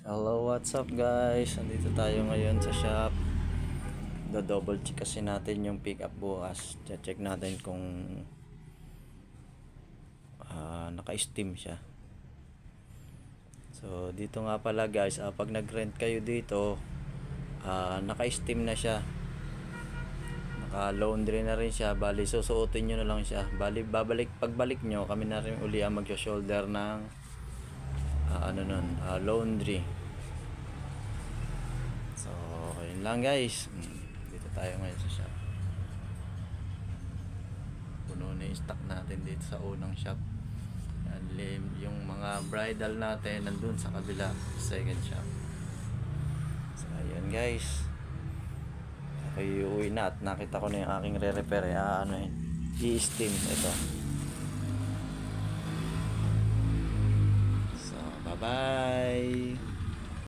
Hello, what's up guys? Nandito tayo ngayon sa shop. Do-double check kasi natin yung pick up bukas. Check natin kung naka-steam siya. So, dito nga pala guys, pag nag-rent kayo dito, naka-steam na siya. Naka-laundry na rin siya. Bali, susuotin nyo na lang siya. Bali, pagbalik nyo, kami na rin uli ang mag-shoulder ng laundry. So, yun lang guys. Dito tayo ngayon sa shop. Puno na yung stock natin dito sa unang shop. Yung mga bridal natin nandun sa kabila, second shop. So, ayun guys. Okay, uwi na at nakita ko na yung aking re-repair. I-steam ito. So, bye-bye.